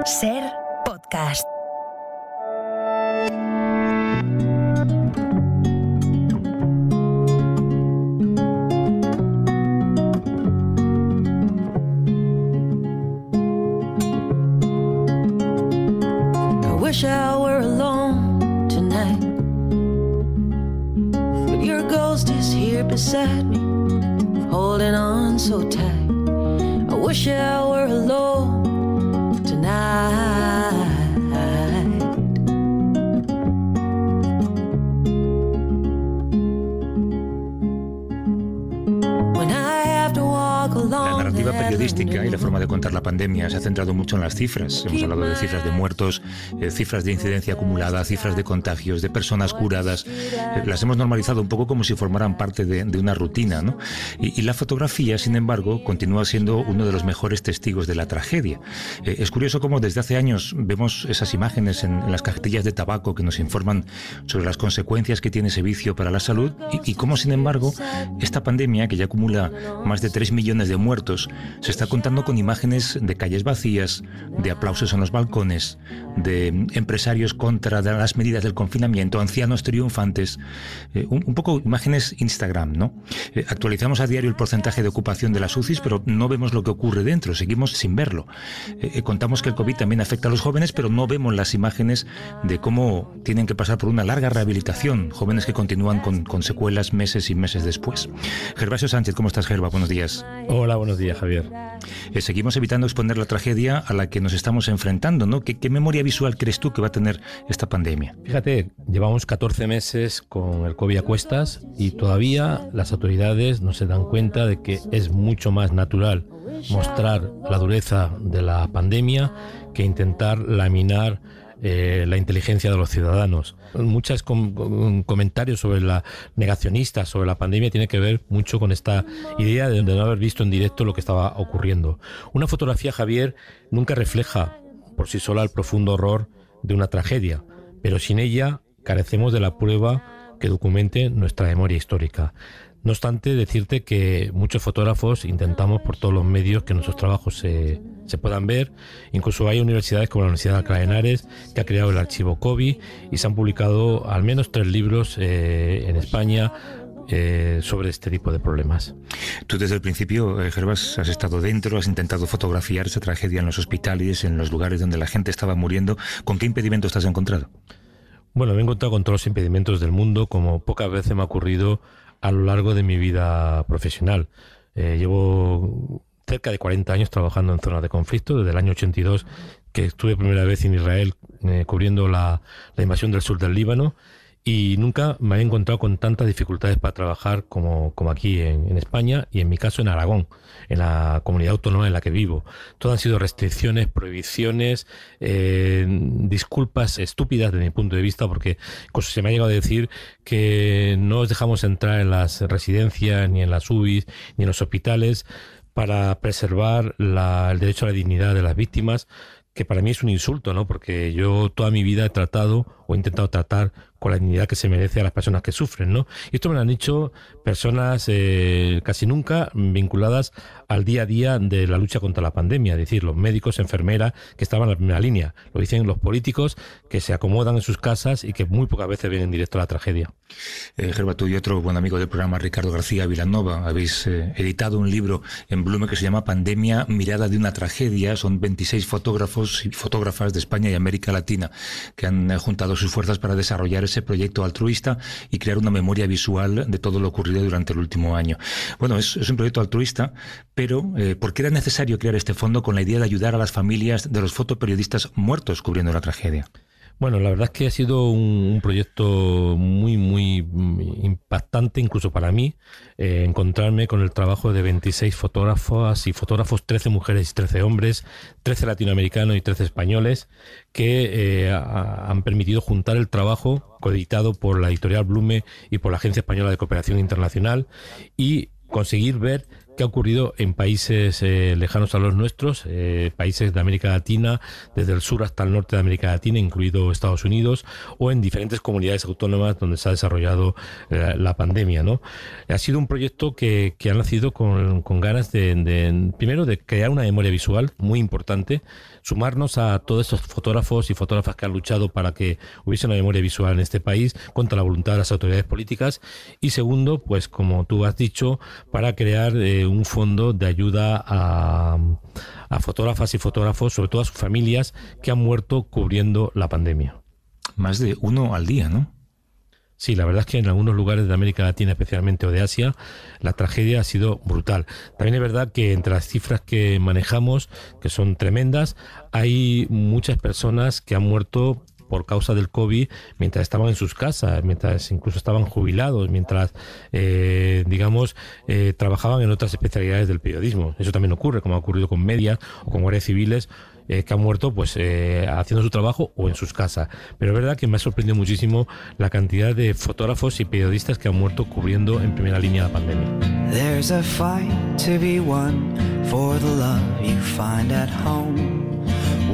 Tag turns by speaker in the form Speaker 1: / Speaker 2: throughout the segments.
Speaker 1: Ser Podcast.
Speaker 2: I wish I were alone tonight, but your ghost is here beside me, holding on so tight. I wish I were alone tonight. When I have to walk along.
Speaker 3: La narrativa periodística y la forma de contar la pandemia se ha centrado mucho en las cifras. Hemos hablado de cifras de muertos, cifras de incidencia acumulada, cifras de contagios, de personas curadas. Las hemos normalizado un poco como si formaran parte de una rutina, ¿no? Y la fotografía, sin embargo, continúa siendo uno de los mejores testigos de la tragedia. Es curioso cómo desde hace años vemos esas imágenes en las cajetillas de tabaco que nos informan sobre las consecuencias que tiene ese vicio para la salud y cómo, sin embargo, esta pandemia, que ya acumula más de 3 millones de muertos, se está contando con imágenes de calles vacías, de aplausos en los balcones, de empresarios contra las medidas del confinamiento, ancianos triunfantes, un poco imágenes Instagram, ¿no? Actualizamos a diario el porcentaje de ocupación de las UCIs, pero no vemos lo que ocurre dentro, seguimos sin verlo. Contamos que el COVID también afecta a los jóvenes, pero no vemos las imágenes de cómo tienen que pasar por una larga rehabilitación, jóvenes que continúan con secuelas meses y meses después. Gervasio Sánchez, ¿cómo estás, Gerva? Buenos días.
Speaker 4: Hola, buenos días, Javier.
Speaker 3: Seguimos evitando exponer la tragedia a la que nos estamos enfrentando, ¿no? ¿Qué memoria visual crees tú que va a tener esta pandemia?
Speaker 4: Fíjate, llevamos 14 meses con el COVID a cuestas y todavía las autoridades no se dan cuenta de que es mucho más natural mostrar la dureza de la pandemia que intentar laminar la inteligencia de los ciudadanos. Muchos comentarios sobre la negacionista, sobre la pandemia, tiene que ver mucho con esta idea de no haber visto en directo lo que estaba ocurriendo. Una fotografía, Javier, nunca refleja por sí sola el profundo horror de una tragedia, pero sin ella carecemos de la prueba que documente nuestra memoria histórica. No obstante, decirte que muchos fotógrafos intentamos por todos los medios que nuestros trabajos se puedan ver. Incluso hay universidades como la Universidad de Alcalá de Henares que ha creado el archivo COVID y se han publicado al menos 3 libros en España sobre este tipo de problemas.
Speaker 3: Tú desde el principio, Gervas, has estado dentro, has intentado fotografiar esa tragedia en los hospitales, en los lugares donde la gente estaba muriendo. ¿Con qué impedimentos te has encontrado?
Speaker 4: Bueno, me he encontrado con todos los impedimentos del mundo, como pocas veces me ha ocurrido a lo largo de mi vida profesional. Llevo cerca de 40 años trabajando en zonas de conflicto, desde el año 82, que estuve primera vez en Israel cubriendo la invasión del sur del Líbano, y nunca me había encontrado con tantas dificultades para trabajar como aquí en España y en mi caso en Aragón, en la comunidad autónoma en la que vivo. Todo han sido restricciones, prohibiciones, disculpas estúpidas desde mi punto de vista, porque incluso se me ha llegado a decir que no os dejamos entrar en las residencias, ni en las UBIs, ni en los hospitales para preservar el derecho a la dignidad de las víctimas, que para mí es un insulto, ¿no? Porque yo toda mi vida he tratado o he intentado tratar con la dignidad que se merece a las personas que sufren, ¿no? Y esto me lo han dicho personas casi nunca vinculadas al día a día de la lucha contra la pandemia, es decir, los médicos, enfermeras que estaban en la primera línea. Lo dicen los políticos que se acomodan en sus casas y que muy pocas veces ven en directo la tragedia.
Speaker 3: Gerva, tú y otro buen amigo del programa, Ricardo García Vilanova, habéis editado un libro en Blume que se llama Pandemia, mirada de una tragedia. Son 26 fotógrafos y fotógrafas de España y América Latina que han juntado sus fuerzas para desarrollar ese proyecto altruista y crear una memoria visual de todo lo ocurrido durante el último año. Bueno, es un proyecto altruista, pero ¿por qué era necesario crear este fondo con la idea de ayudar a las familias de los fotoperiodistas muertos cubriendo la tragedia?
Speaker 4: Bueno, la verdad es que ha sido un proyecto muy impactante, incluso para mí, encontrarme con el trabajo de 26 fotógrafas y fotógrafos, 13 mujeres y 13 hombres, 13 latinoamericanos y 13 españoles, que han permitido juntar el trabajo coeditado por la editorial Blume y por la Agencia Española de Cooperación Internacional y conseguir ver que ha ocurrido en países lejanos a los nuestros, países de América Latina, desde el sur hasta el norte de América Latina, incluido Estados Unidos, o en diferentes comunidades autónomas donde se ha desarrollado la pandemia, ¿no? Ha sido un proyecto que ha nacido con ganas primero de crear una memoria visual muy importante, sumarnos a todos esos fotógrafos y fotógrafas que han luchado para que hubiese una memoria visual en este país contra la voluntad de las autoridades políticas, y segundo, pues como tú has dicho, para crear un fondo de ayuda a fotógrafas y fotógrafos, sobre todo a sus familias que han muerto cubriendo la pandemia.
Speaker 3: Más de uno al día, ¿no?
Speaker 4: Sí, la verdad es que en algunos lugares de América Latina especialmente, o de Asia, la tragedia ha sido brutal. También es verdad que entre las cifras que manejamos, que son tremendas, hay muchas personas que han muerto por causa del COVID mientras estaban en sus casas, mientras incluso estaban jubilados, mientras, trabajaban en otras especialidades del periodismo. Eso también ocurre, como ha ocurrido con medias o con guardias civiles, que han muerto pues haciendo su trabajo o en sus casas. Pero es verdad que me ha sorprendido muchísimo la cantidad de fotógrafos y periodistas que han muerto cubriendo en primera línea la pandemia.
Speaker 5: There's a fight to be won for the love you find at home.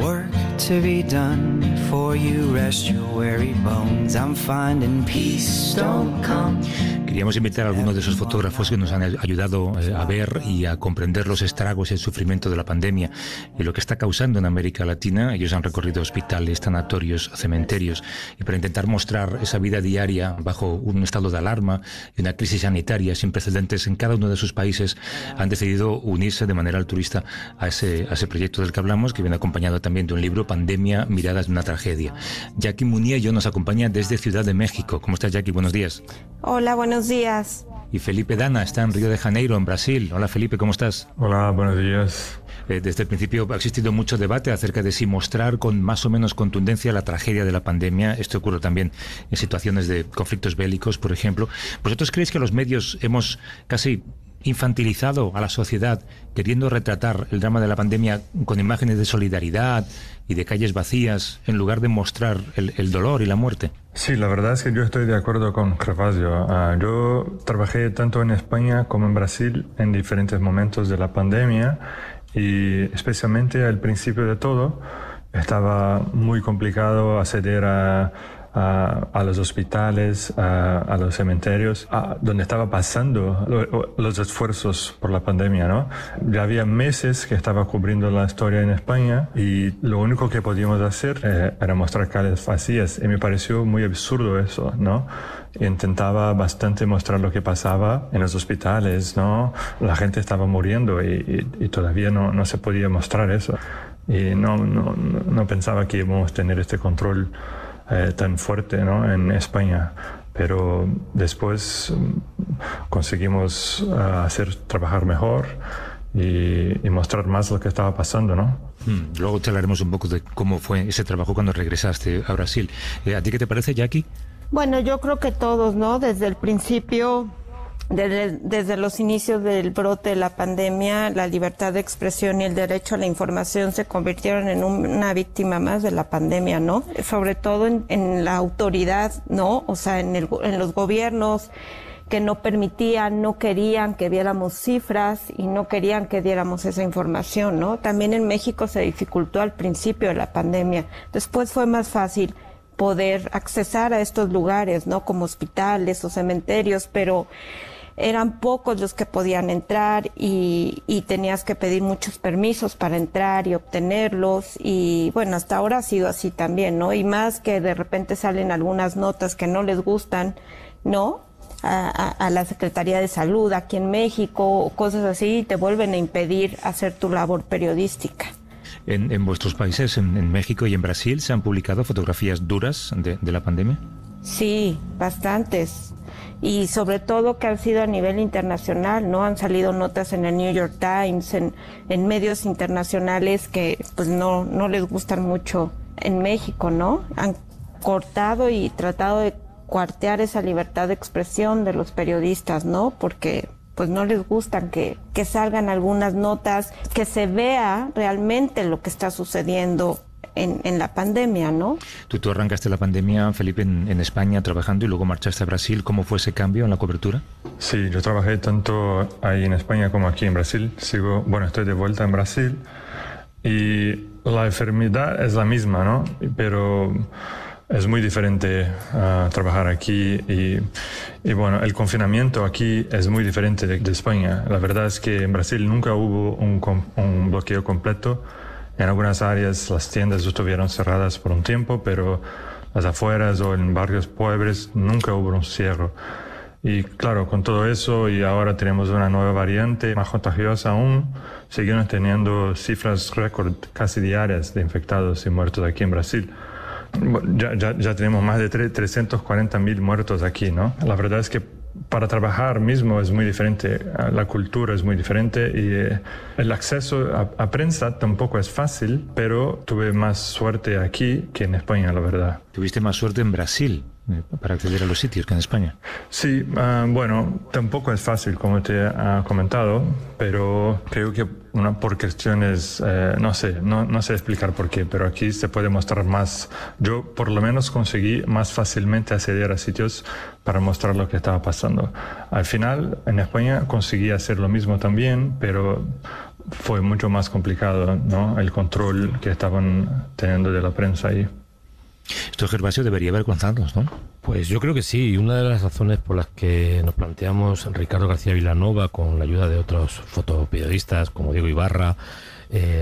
Speaker 5: Work to be done before you rest your weary bones. I'm finding peace, don't come.
Speaker 3: Queríamos invitar a algunos de esos fotógrafos que nos han ayudado a ver y a comprender los estragos y el sufrimiento de la pandemia y lo que está causando en América Latina. Ellos han recorrido hospitales, sanatorios, cementerios, y para intentar mostrar esa vida diaria bajo un estado de alarma y una crisis sanitaria sin precedentes en cada uno de sus países, han decidido unirse de manera altruista a ese proyecto del que hablamos, que viene acompañado también de un libro, Pandemia, miradas de una tragedia. Jackie Muniello nos acompaña desde Ciudad de México. ¿Cómo estás, Jackie? Buenos días.
Speaker 6: Hola, buenos días.
Speaker 3: Y Felipe Dana está en Río de Janeiro, en Brasil. Hola, Felipe, ¿cómo estás?
Speaker 7: Hola, buenos días.
Speaker 3: Desde el principio ha existido mucho debate acerca de si mostrar con más o menos contundencia la tragedia de la pandemia. Esto ocurre también en situaciones de conflictos bélicos, por ejemplo. ¿Vosotros creéis que los medios hemos casi infantilizado a la sociedad queriendo retratar el drama de la pandemia con imágenes de solidaridad y de calles vacías en lugar de mostrar el dolor y la muerte?
Speaker 7: Sí, la verdad es que yo estoy de acuerdo con Gervasio. Yo trabajé tanto en España como en Brasil en diferentes momentos de la pandemia, y especialmente al principio de todo estaba muy complicado acceder a los hospitales, a los cementerios, donde estaba pasando los esfuerzos por la pandemia, ¿no? Ya había meses que estaba cubriendo la historia en España y lo único que podíamos hacer era mostrar calles vacías, y me pareció muy absurdo eso, ¿no? Intentaba bastante mostrar lo que pasaba en los hospitales, ¿no? La gente estaba muriendo y todavía no se podía mostrar eso. Y no pensaba que íbamos a tener este control tan fuerte, ¿no? En España, pero después conseguimos trabajar mejor y mostrar más lo que estaba pasando, ¿no?
Speaker 3: Luego te hablaremos un poco de cómo fue ese trabajo cuando regresaste a Brasil. ¿A ti qué te parece, Jackie?
Speaker 6: Bueno, yo creo que todos, ¿no? Desde el principio, desde los inicios del brote de la pandemia, la libertad de expresión y el derecho a la información se convirtieron en una víctima más de la pandemia, ¿no? Sobre todo en la autoridad, ¿no? O sea, en los gobiernos que no permitían, no querían que viéramos cifras y no querían que diéramos esa información, ¿no? También en México se dificultó al principio de la pandemia. Después fue más fácil poder accesar a estos lugares, ¿no? Como hospitales o cementerios, pero eran pocos los que podían entrar y tenías que pedir muchos permisos para entrar y obtenerlos, y bueno, hasta ahora ha sido así también, ¿no? Y más que de repente salen algunas notas que no les gustan, ¿no? A la Secretaría de Salud aquí en México o cosas así, y te vuelven a impedir hacer tu labor periodística.
Speaker 3: ¿En vuestros países, en México y en Brasil, se han publicado fotografías duras de la pandemia?
Speaker 6: Sí, bastantes. Y sobre todo que han sido a nivel internacional, ¿no? Han salido notas en el New York Times, en medios internacionales que pues no les gustan mucho en México, ¿no? Han cortado y tratado de cuartear esa libertad de expresión de los periodistas, ¿no? Porque pues no les gustan que salgan algunas notas, que se vea realmente lo que está sucediendo en la pandemia, ¿no?
Speaker 3: Tú arrancaste la pandemia, Felipe, en España trabajando y luego marchaste a Brasil. ¿Cómo fue ese cambio en la cobertura?
Speaker 7: Sí, yo trabajé tanto ahí en España como aquí en Brasil. Estoy de vuelta en Brasil y la enfermedad es la misma, ¿no? Pero es muy diferente trabajar aquí y bueno, el confinamiento aquí es muy diferente de España. La verdad es que en Brasil nunca hubo un bloqueo completo. En algunas áreas las tiendas estuvieron cerradas por un tiempo, pero las afueras o en barrios pobres nunca hubo un cierre. Y claro, con todo eso y ahora tenemos una nueva variante más contagiosa aún, seguimos teniendo cifras récord casi diarias de infectados y muertos aquí en Brasil. Ya tenemos más de 340.000 muertos aquí, ¿no? La verdad es que para trabajar mismo es muy diferente, la cultura es muy diferente y el acceso a prensa tampoco es fácil, pero tuve más suerte aquí que en España, la verdad.
Speaker 3: ¿Tuviste más suerte en Brasil para acceder a los sitios que en España?
Speaker 7: Sí, bueno, tampoco es fácil, como te he comentado, pero creo que por cuestiones, no sé explicar por qué, pero aquí se puede mostrar más. Yo por lo menos conseguí más fácilmente acceder a sitios para mostrar lo que estaba pasando. Al final, en España conseguí hacer lo mismo también, pero fue mucho más complicado, ¿no? El control que estaban teniendo de la prensa ahí.
Speaker 3: Esto, Gervasio, debería avergonzarnos, ¿no?
Speaker 4: Pues yo creo que sí. Una de las razones por las que nos planteamos Ricardo García Vilanova, con la ayuda de otros fotoperiodistas como Diego Ibarra,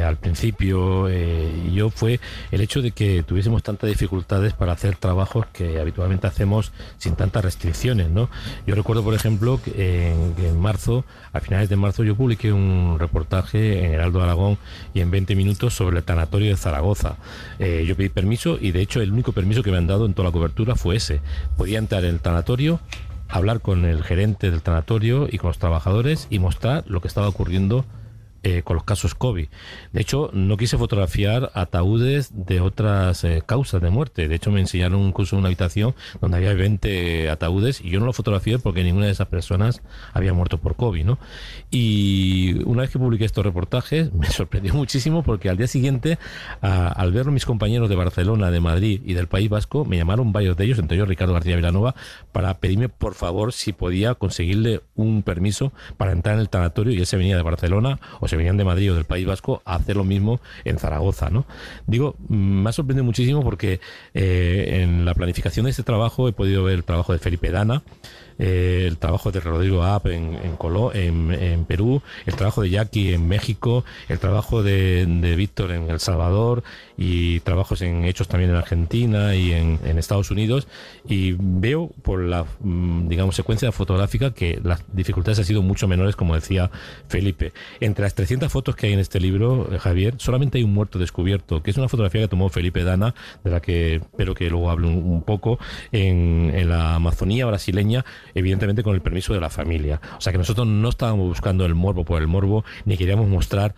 Speaker 4: al principio yo, fue el hecho de que tuviésemos tantas dificultades para hacer trabajos que habitualmente hacemos sin tantas restricciones, ¿no? Yo recuerdo, por ejemplo, que en marzo, a finales de marzo, yo publiqué un reportaje en Heraldo Aragón y en 20 minutos sobre el tanatorio de Zaragoza. Yo pedí permiso y de hecho el único permiso que me han dado en toda la cobertura fue ese. Podía entrar en el tanatorio, hablar con el gerente del tanatorio y con los trabajadores y mostrar lo que estaba ocurriendo con los casos COVID. De hecho, no quise fotografiar ataúdes de otras causas de muerte. De hecho, me enseñaron incluso una habitación donde había 20 ataúdes y yo no lo fotografié porque ninguna de esas personas había muerto por COVID, ¿no? Y una vez que publiqué estos reportajes, me sorprendió muchísimo porque al día siguiente, al verlo mis compañeros de Barcelona, de Madrid y del País Vasco, me llamaron varios de ellos, entre ellos Ricardo García Vilanova, para pedirme, por favor, si podía conseguirle un permiso para entrar en el tanatorio, y él se venía de Barcelona o se venían de Madrid o del País Vasco a hacer lo mismo en Zaragoza, ¿no? Digo, me ha sorprendido muchísimo porque en la planificación de este trabajo he podido ver el trabajo de Felipe Dana, el trabajo de Rodrigo App en Perú, el trabajo de Jackie en México, el trabajo de Víctor en El Salvador y trabajos hechos también en Argentina y en Estados Unidos, y veo por la secuencia fotográfica que las dificultades han sido mucho menores, como decía Felipe. Entre las 300 fotos que hay en este libro, Javier, solamente hay un muerto descubierto, que es una fotografía que tomó Felipe Dana, de la que espero que luego hable un poco, en la Amazonía brasileña, evidentemente con el permiso de la familia. O sea que nosotros no estábamos buscando el morbo por el morbo, ni queríamos mostrar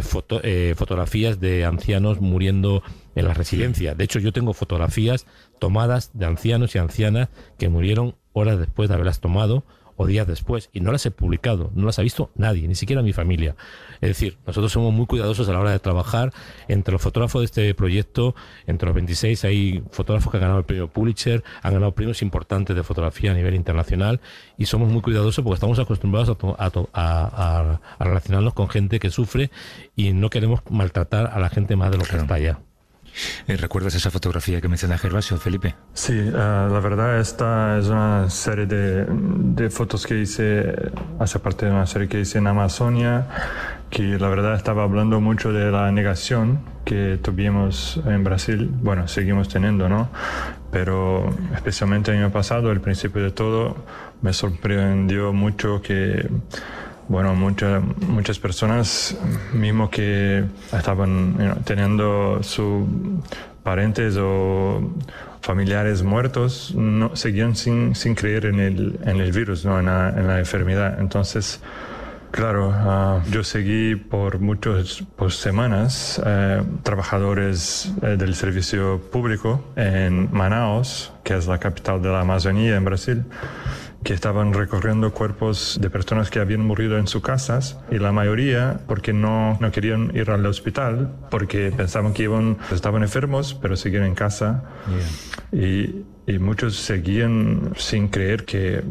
Speaker 4: fotografías de ancianos muriendo en la residencia. De hecho, yo tengo fotografías tomadas de ancianos y ancianas que murieron horas después de haberlas tomado o días después, y no las he publicado, no las ha visto nadie, ni siquiera mi familia. Es decir, nosotros somos muy cuidadosos a la hora de trabajar. Entre los fotógrafos de este proyecto, entre los 26 hay fotógrafos que han ganado el premio Pulitzer, han ganado premios importantes de fotografía a nivel internacional, y somos muy cuidadosos porque estamos acostumbrados a relacionarnos con gente que sufre y no queremos maltratar a la gente más de lo que está allá.
Speaker 3: ¿Recuerdas esa fotografía que menciona Gervasio, Felipe?
Speaker 7: Sí, la verdad esta es una serie de fotos que hice, hace parte de una serie que hice en Amazonia, que la verdad estaba hablando mucho de la negación que tuvimos en Brasil. Bueno, seguimos teniendo, ¿no? Pero especialmente el año pasado, al principio de todo, me sorprendió mucho que muchas personas, mismo que estaban teniendo sus parientes o familiares muertos, no seguían sin creer en el virus, ¿no? en la enfermedad. Entonces, claro, yo seguí por semanas trabajadores del servicio público en Manaus, que es la capital de la Amazonía en Brasil, que estaban recorriendo cuerpos de personas que habían morido en sus casas, y la mayoría porque no querían ir al hospital, porque pensaban que estaban enfermos, pero seguían en casa. Y muchos seguían sin creer que,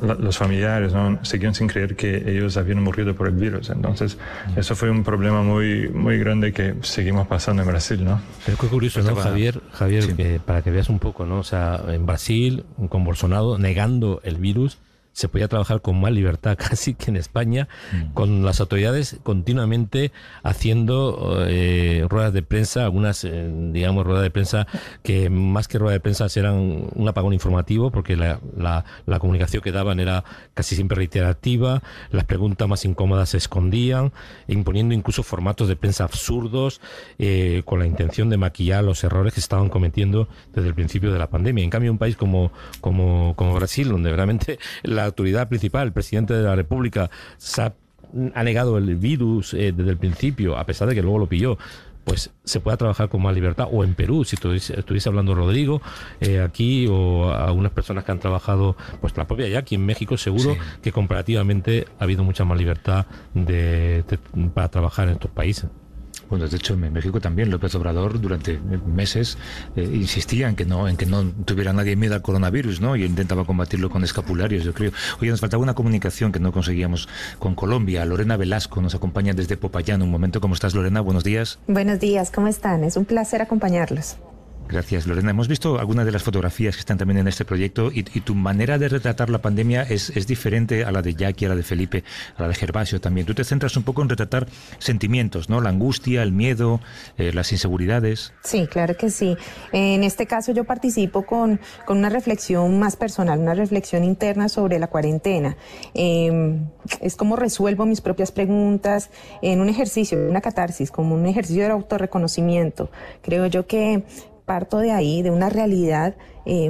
Speaker 7: los familiares, ¿no?, seguían sin creer que ellos habían muerto por el virus. Entonces, eso fue un problema muy, muy grande que seguimos pasando en Brasil, ¿no?
Speaker 4: Pero qué curioso, ¿no, Javier?
Speaker 3: Sí.
Speaker 4: Para que veas un poco, ¿no? O sea, en Brasil, con Bolsonaro negando el virus, se podía trabajar con más libertad casi que en España, con las autoridades continuamente haciendo ruedas de prensa, algunas, ruedas de prensa que más que ruedas de prensa eran un apagón informativo, porque la comunicación que daban era casi siempre reiterativa, las preguntas más incómodas se escondían, imponiendo incluso formatos de prensa absurdos, con la intención de maquillar los errores que se estaban cometiendo desde el principio de la pandemia. En cambio, un país como Brasil, donde realmente la autoridad principal, el presidente de la República, ha negado el virus desde el principio, a pesar de que luego lo pilló, pues se pueda trabajar con más libertad. O en Perú, si estuviese hablando Rodrigo, aquí, o algunas personas que han trabajado, pues la propia Jackie en México, seguro que comparativamente ha habido mucha más libertad para trabajar en estos países.
Speaker 3: Bueno, de hecho, en México también López Obrador durante meses insistía en que no tuviera nadie miedo al coronavirus, ¿no? Y intentaba combatirlo con escapularios, yo creo. Oye, nos faltaba una comunicación que no conseguíamos con Colombia. Lorena Velasco nos acompaña desde Popayán. Un momento, ¿cómo estás, Lorena? Buenos días.
Speaker 8: Buenos días, ¿cómo están? Es un placer acompañarlos.
Speaker 3: Gracias, Lorena. Hemos visto algunas de las fotografías que están también en este proyecto y tu manera de retratar la pandemia es diferente a la de Jackie, a la de Felipe, a la de Gervasio también. Tú te centras un poco en retratar sentimientos, ¿no? La angustia, el miedo, las inseguridades.
Speaker 8: Sí, claro que sí. En este caso yo participo con una reflexión más personal, una reflexión interna sobre la cuarentena. Es como resuelvo mis propias preguntas en un ejercicio, una catarsis, como un ejercicio de autorreconocimiento. Creo yo que parto de ahí, de una realidad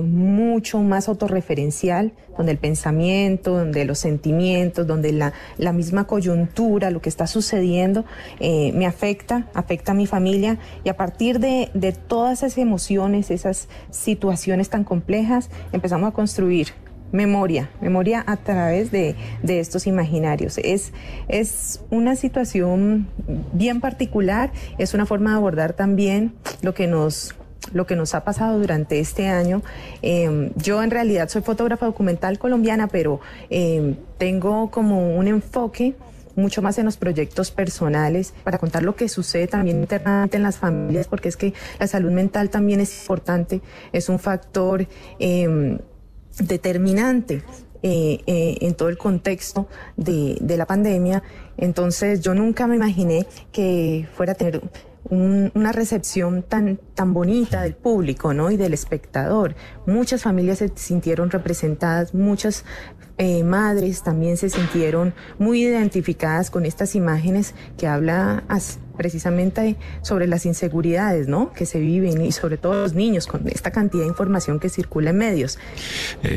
Speaker 8: mucho más autorreferencial, donde el pensamiento, donde los sentimientos, donde la misma coyuntura, lo que está sucediendo, me afecta a mi familia, y a partir de todas esas emociones, esas situaciones tan complejas, empezamos a construir memoria a través de estos imaginarios. Es una situación bien particular, es una forma de abordar también lo que nos ha pasado durante este año. Yo en realidad soy fotógrafa documental colombiana, pero tengo como un enfoque mucho más en los proyectos personales, para contar lo que sucede también internamente en las familias, porque es que la salud mental también es importante, es un factor determinante en todo el contexto de la pandemia. Entonces yo nunca me imaginé que fuera a tener una recepción tan bonita del público, ¿no? Y del espectador. Muchas familias se sintieron representadas, muchas madres también se sintieron muy identificadas con estas imágenes que habla precisamente sobre las inseguridades, ¿no?, que se viven, y sobre todo los niños, con esta cantidad de información que circula en medios.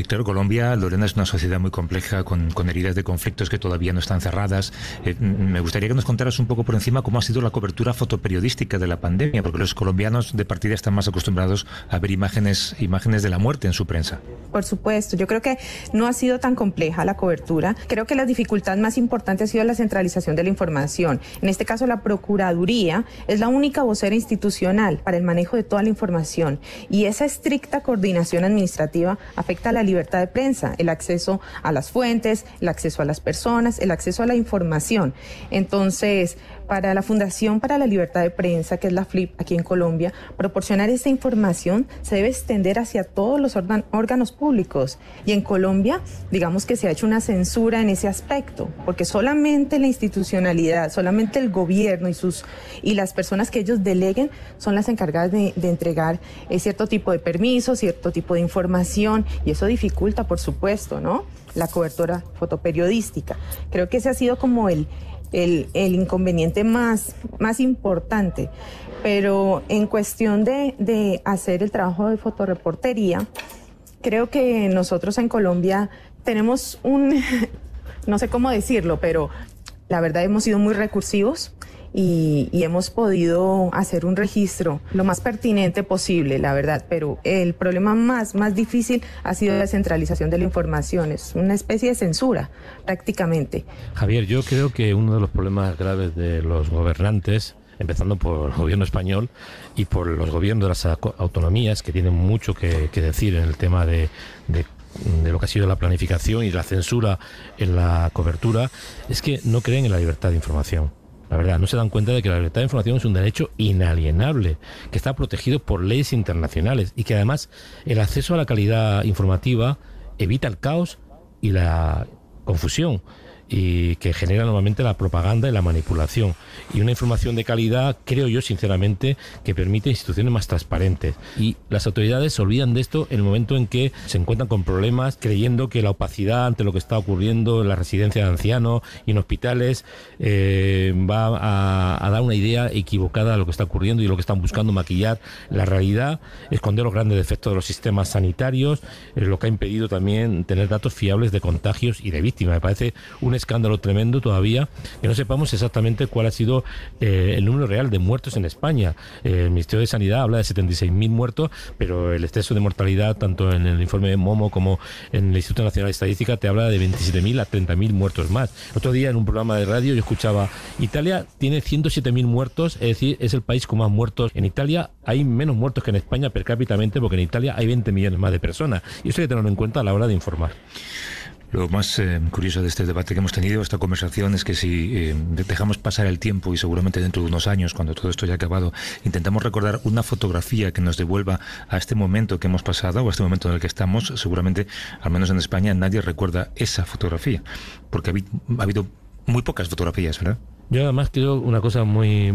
Speaker 3: Claro, Colombia, Lorena, es una sociedad muy compleja, con heridas de conflictos que todavía no están cerradas. Me gustaría que nos contaras un poco por encima cómo ha sido la cobertura fotoperiodística de la pandemia, porque los colombianos de partida están más acostumbrados a ver imágenes de la muerte en su prensa.
Speaker 8: Por supuesto, yo creo que no ha sido tan compleja la cobertura. Creo que la dificultad más importante ha sido la centralización de la información. En este caso, la Procuraduría es la única vocera institucional para el manejo de toda la información, y esa estricta coordinación administrativa afecta a la libertad de prensa, el acceso a las fuentes, el acceso a las personas, el acceso a la información. Entonces, para la Fundación para la Libertad de Prensa, que es la FLIP aquí en Colombia, proporcionar esta información se debe extender hacia todos los órganos públicos. Y en Colombia, digamos que se ha hecho una censura en ese aspecto, porque solamente la institucionalidad, solamente el gobierno y las personas que ellos deleguen son las encargadas de entregar cierto tipo de permisos, cierto tipo de información, y eso dificulta, por supuesto, ¿no?, la cobertura fotoperiodística. Creo que ese ha sido como el inconveniente más importante, pero en cuestión de hacer el trabajo de fotoreportería, creo que nosotros en Colombia tenemos no sé cómo decirlo, pero la verdad hemos sido muy recursivos, y hemos podido hacer un registro lo más pertinente posible, la verdad, pero el problema más difícil ha sido la centralización de la información. Es una especie de censura, prácticamente.
Speaker 4: Javier, yo creo que uno de los problemas graves de los gobernantes, empezando por el gobierno español y por los gobiernos de las autonomías, que tienen mucho que decir en el tema de lo que ha sido la planificación y la censura en la cobertura, es que no creen en la libertad de información. La verdad, no se dan cuenta de que la libertad de información es un derecho inalienable, que está protegido por leyes internacionales y que además el acceso a la calidad informativa evita el caos y la confusión, y que genera normalmente la propaganda y la manipulación. Y una información de calidad, creo yo sinceramente, que permite instituciones más transparentes. Y las autoridades se olvidan de esto en el momento en que se encuentran con problemas, creyendo que la opacidad ante lo que está ocurriendo en la residencia de ancianos y en hospitales va a dar una idea equivocada de lo que está ocurriendo y lo que están buscando maquillar la realidad, esconder los grandes defectos de los sistemas sanitarios, lo que ha impedido también tener datos fiables de contagios y de víctimas. Me parece un escándalo tremendo todavía que no sepamos exactamente cuál ha sido el número real de muertos en España. El Ministerio de Sanidad habla de 76.000 muertos, pero el exceso de mortalidad, tanto en el informe de Momo como en el Instituto Nacional de Estadística, te habla de 27.000 a 30.000 muertos más. El otro día en un programa de radio yo escuchaba, Italia tiene 107.000 muertos, es decir, es el país con más muertos. En Italia hay menos muertos que en España per cápita, porque en Italia hay 20 millones más de personas. Y eso hay que tenerlo en cuenta a la hora de informar.
Speaker 3: Lo más curioso de este debate que hemos tenido, esta conversación, es que si dejamos pasar el tiempo y seguramente dentro de unos años, cuando todo esto haya acabado, intentamos recordar una fotografía que nos devuelva a este momento que hemos pasado o a este momento en el que estamos, seguramente, al menos en España, nadie recuerda esa fotografía, porque ha habido muy pocas fotografías, ¿verdad?
Speaker 4: Yo además creo una cosa muy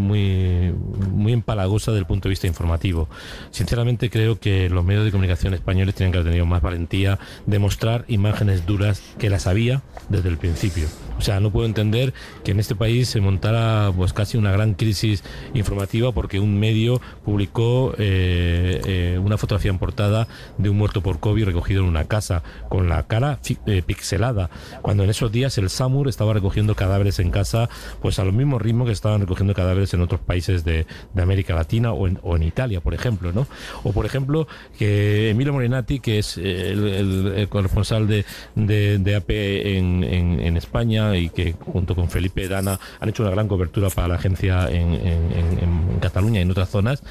Speaker 4: empalagosa desde el punto de vista informativo. Sinceramente creo que los medios de comunicación españoles tienen que haber tenido más valentía de mostrar imágenes duras, que las había desde el principio. O sea, no puedo entender que en este país se montara pues casi una gran crisis informativa porque un medio publicó una fotografía en portada de un muerto por COVID recogido en una casa con la cara pixelada, cuando en esos días el SAMUR estaba recogiendo cadáveres en casa pues a los mismos ritmos que estaban recogiendo cadáveres en otros países de América Latina o en Italia, por ejemplo, ¿no? O por ejemplo que Emilio Morenati, que es el corresponsal de AP en España, y que junto con Felipe Dana han hecho una gran cobertura para la agencia en Cataluña y en otras zonas,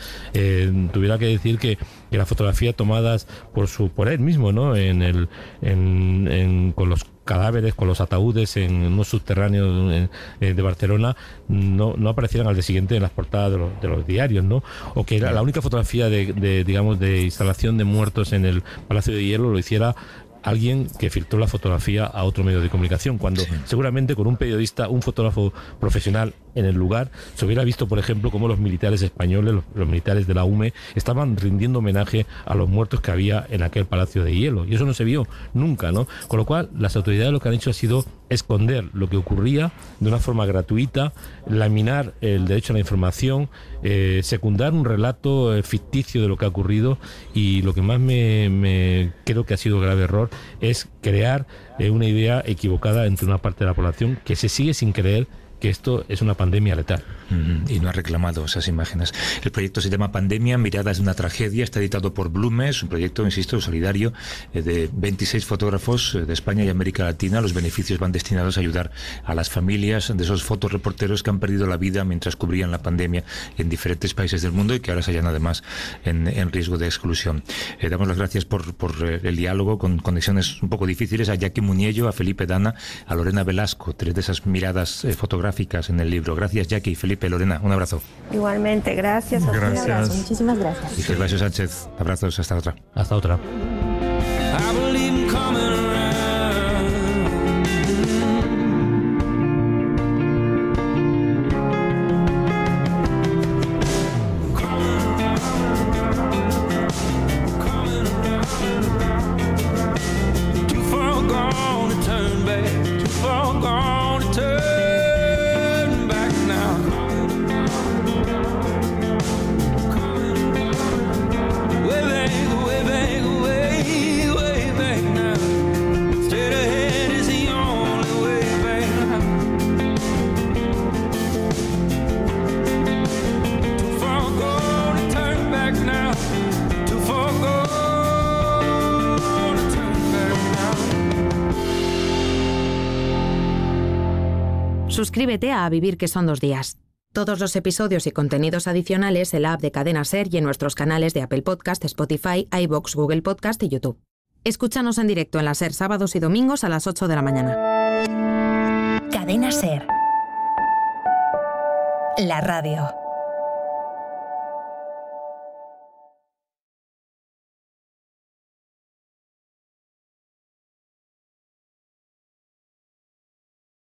Speaker 4: tuviera que decir que las fotografías tomadas por él mismo, ¿no? Con los cadáveres, con los ataúdes en unos subterráneos de Barcelona, no aparecieran al día siguiente en las portadas de los diarios, ¿no? O que la única fotografía de instalación de muertos en el Palacio de Hierro lo hiciera alguien que filtró la fotografía a otro medio de comunicación, cuando seguramente con un periodista, un fotógrafo profesional en el lugar, se hubiera visto, por ejemplo, cómo los militares españoles, los militares de la UME, estaban rindiendo homenaje a los muertos que había en aquel Palacio de Hielo. Y eso no se vio nunca, ¿no? Con lo cual, las autoridades lo que han hecho ha sido esconder lo que ocurría de una forma gratuita, laminar el derecho a la información, secundar un relato ficticio de lo que ha ocurrido, y lo que más me creo que ha sido grave error es crear una idea equivocada entre una parte de la población que se sigue sin creer que esto es una pandemia letal.
Speaker 3: Y no ha reclamado esas imágenes. El proyecto se llama Pandemia, miradas de una tragedia. Está editado por Blume. Es un proyecto, insisto, solidario, de 26 fotógrafos de España y América Latina. Los beneficios van destinados a ayudar a las familias de esos fotoreporteros que han perdido la vida mientras cubrían la pandemia en diferentes países del mundo y que ahora se hallan además en riesgo de exclusión. Damos las gracias por el diálogo con conexiones un poco difíciles a Jackie Muniello, a Felipe Dana, a Lorena Velasco, tres de esas miradas fotográficas en el libro. Gracias, Jackie, Felipe, Lorena, un abrazo.
Speaker 6: Igualmente, gracias.
Speaker 8: Un abrazo, muchísimas gracias.
Speaker 3: Y Gervasio Sánchez, abrazos, hasta otra.
Speaker 4: Hasta otra.
Speaker 9: Suscríbete a Vivir que son 2 días. Todos los episodios y contenidos adicionales en la app de Cadena SER y en nuestros canales de Apple Podcast, Spotify, iVoox, Google Podcast y YouTube. Escúchanos en directo en la SER sábados y domingos a las 8 de la mañana.
Speaker 1: Cadena SER. La radio.